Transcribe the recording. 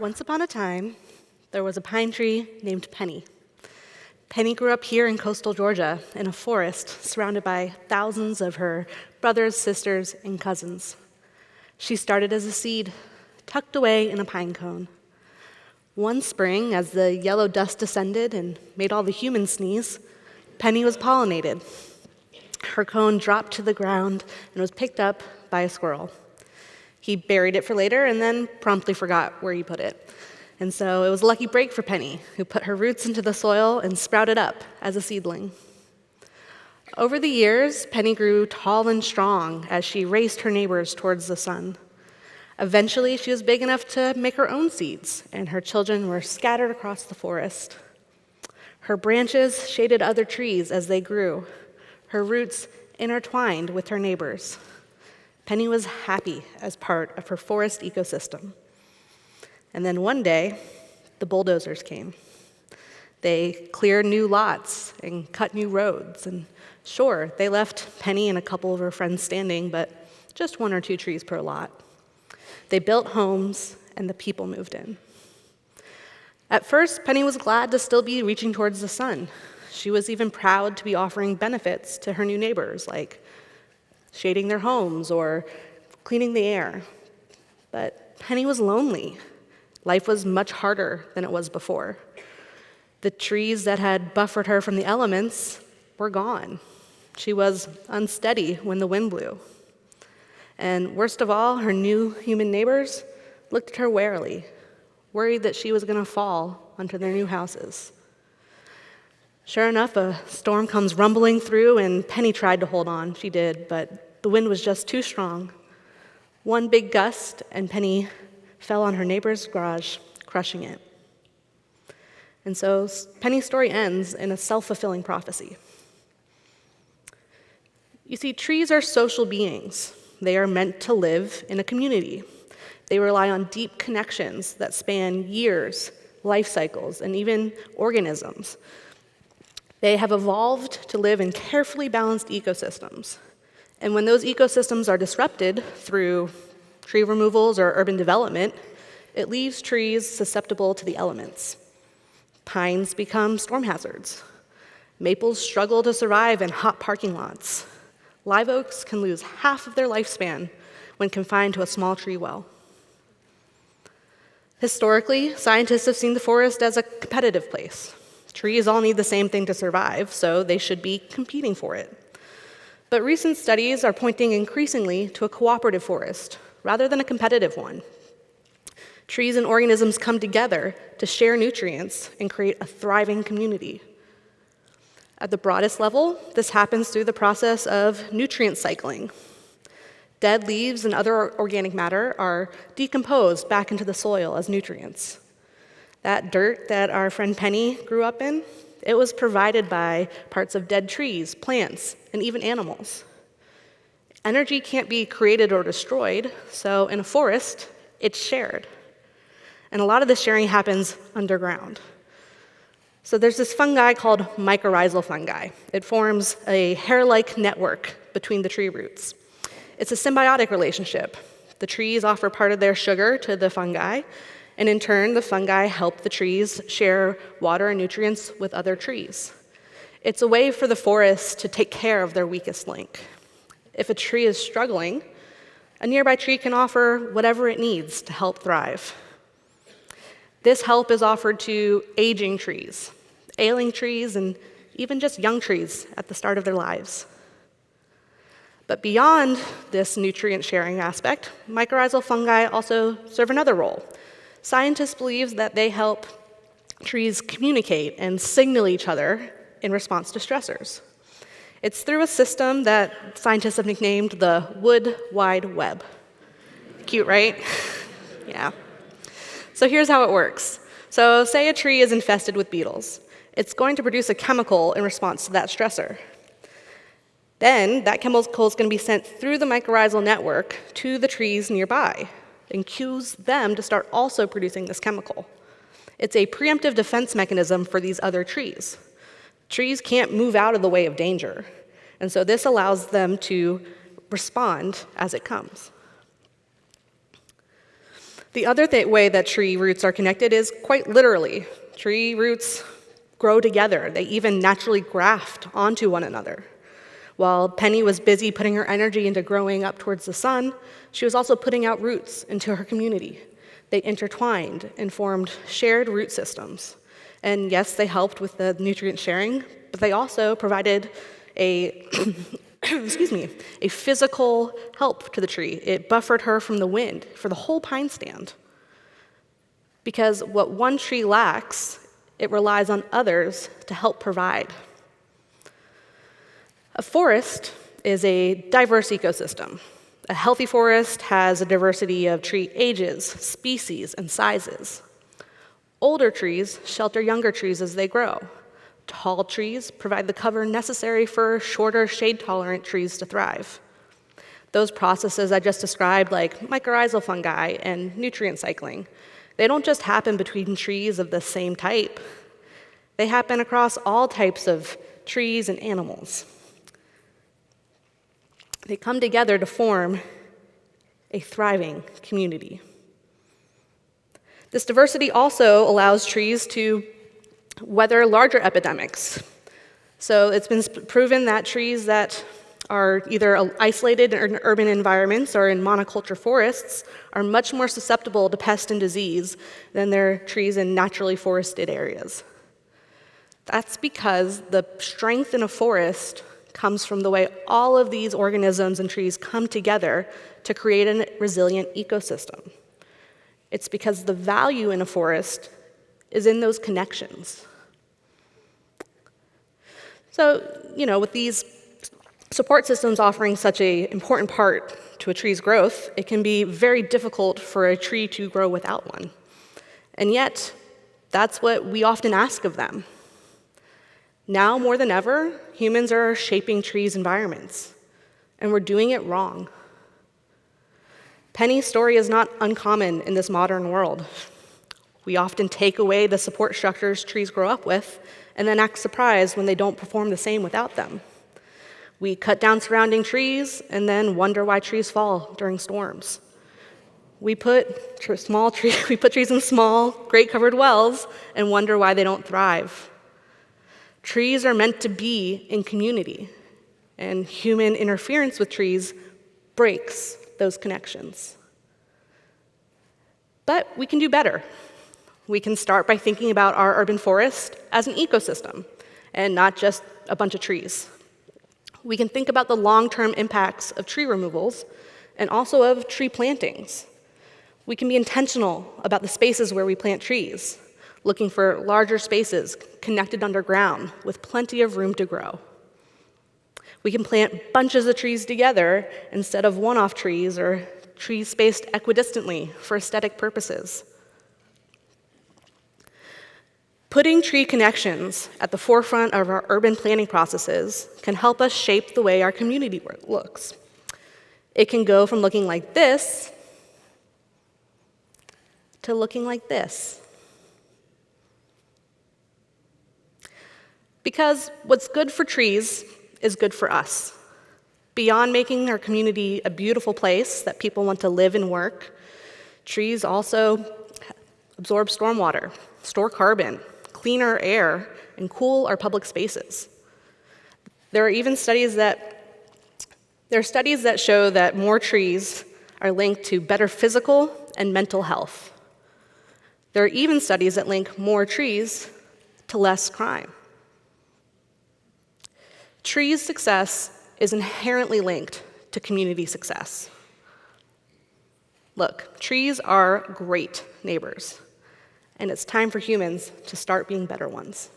Once upon a time, there was a pine tree named Penny. Penny grew up here in coastal Georgia in a forest surrounded by thousands of her brothers, sisters, and cousins. She started as a seed, tucked away in a pine cone. One spring, as the yellow dust descended and made all the humans sneeze, Penny was pollinated. Her cone dropped to the ground and was picked up by a squirrel. He buried it for later and then promptly forgot where he put it. And so it was a lucky break for Penny, who put her roots into the soil and sprouted up as a seedling. Over the years, Penny grew tall and strong as she raced her neighbors towards the sun. Eventually, she was big enough to make her own seeds, and her children were scattered across the forest. Her branches shaded other trees as they grew. Her roots intertwined with her neighbors. Penny was happy as part of her forest ecosystem. And then one day, the bulldozers came. They cleared new lots and cut new roads. And sure, they left Penny and a couple of her friends standing, but just 1 or 2 trees per lot. They built homes, and the people moved in. At first, Penny was glad to still be reaching towards the sun. She was even proud to be offering benefits to her new neighbors, like shading their homes or cleaning the air. But Penny was lonely. Life was much harder than it was before. The trees that had buffered her from the elements were gone. She was unsteady when the wind blew. And worst of all, her new human neighbors looked at her warily, worried that she was going to fall onto their new houses. Sure enough, a storm comes rumbling through, and Penny tried to hold on. She did, but the wind was just too strong. One big gust, and Penny fell on her neighbor's garage, crushing it. And so Penny's story ends in a self-fulfilling prophecy. You see, trees are social beings. They are meant to live in a community. They rely on deep connections that span years, life cycles, and even organisms. They have evolved to live in carefully balanced ecosystems. And when those ecosystems are disrupted through tree removals or urban development, it leaves trees susceptible to the elements. Pines become storm hazards. Maples struggle to survive in hot parking lots. Live oaks can lose half of their lifespan when confined to a small tree well. Historically, scientists have seen the forest as a competitive place. Trees all need the same thing to survive, so they should be competing for it. But recent studies are pointing increasingly to a cooperative forest rather than a competitive one. Trees and organisms come together to share nutrients and create a thriving community. At the broadest level, this happens through the process of nutrient cycling. Dead leaves and other organic matter are decomposed back into the soil as nutrients. That dirt that our friend Penny grew up in, it was provided by parts of dead trees, plants, and even animals. Energy can't be created or destroyed, so in a forest, it's shared. And a lot of this sharing happens underground. So there's this fungi called mycorrhizal fungi. It forms a hair-like network between the tree roots. It's a symbiotic relationship. The trees offer part of their sugar to the fungi, and in turn, the fungi help the trees share water and nutrients with other trees. It's a way for the forest to take care of their weakest link. If a tree is struggling, a nearby tree can offer whatever it needs to help thrive. This help is offered to aging trees, ailing trees, and even just young trees at the start of their lives. But beyond this nutrient sharing aspect, mycorrhizal fungi also serve another role. Scientists believe that they help trees communicate and signal each other in response to stressors. It's through a system that scientists have nicknamed the Wood Wide Web. Cute, right? Yeah. So here's how it works. So say a tree is infested with beetles. It's going to produce a chemical in response to that stressor. Then that chemical is going to be sent through the mycorrhizal network to the trees nearby and cues them to start also producing this chemical. It's a preemptive defense mechanism for these other trees. Trees can't move out of the way of danger, and so this allows them to respond as it comes. The other way that tree roots are connected is quite literally. Tree roots grow together. They even naturally graft onto one another. While Penny was busy putting her energy into growing up towards the sun, she was also putting out roots into her community. They intertwined and formed shared root systems. And yes, they helped with the nutrient sharing, but they also provided a a physical help to the tree. It buffered her from the wind for the whole pine stand. Because what one tree lacks, it relies on others to help provide. A forest is a diverse ecosystem. A healthy forest has a diversity of tree ages, species, and sizes. Older trees shelter younger trees as they grow. Tall trees provide the cover necessary for shorter, shade-tolerant trees to thrive. Those processes I just described, like mycorrhizal fungi and nutrient cycling, they don't just happen between trees of the same type. They happen across all types of trees and animals. They come together to form a thriving community. This diversity also allows trees to weather larger epidemics. So it's been proven that trees that are either isolated in urban environments or in monoculture forests are much more susceptible to pest and disease than their trees in naturally forested areas. That's because the strength in a forest comes from the way all of these organisms and trees come together to create a resilient ecosystem. It's because the value in a forest is in those connections. So, with these support systems offering such an important part to a tree's growth, it can be very difficult for a tree to grow without one. And yet, that's what we often ask of them. Now more than ever, humans are shaping trees' environments, and we're doing it wrong. Penny's story is not uncommon in this modern world. We often take away the support structures trees grow up with and then act surprised when they don't perform the same without them. We cut down surrounding trees and then wonder why trees fall during storms. We put trees in small, grate-covered wells and wonder why they don't thrive. Trees are meant to be in community, and human interference with trees breaks those connections. But we can do better. We can start by thinking about our urban forest as an ecosystem and not just a bunch of trees. We can think about the long-term impacts of tree removals and also of tree plantings. We can be intentional about the spaces where we plant trees, looking for larger spaces connected underground with plenty of room to grow. We can plant bunches of trees together instead of one-off trees or trees spaced equidistantly for aesthetic purposes. Putting tree connections at the forefront of our urban planning processes can help us shape the way our community looks. It can go from looking like this to looking like this. Because what's good for trees is good for us. Beyond making our community a beautiful place that people want to live and work, trees also absorb stormwater, store carbon, clean our air, and cool our public spaces. There are studies that show that more trees are linked to better physical and mental health. There are even studies that link more trees to less crime. Trees' success is inherently linked to community success. Look, trees are great neighbors, and it's time for humans to start being better ones.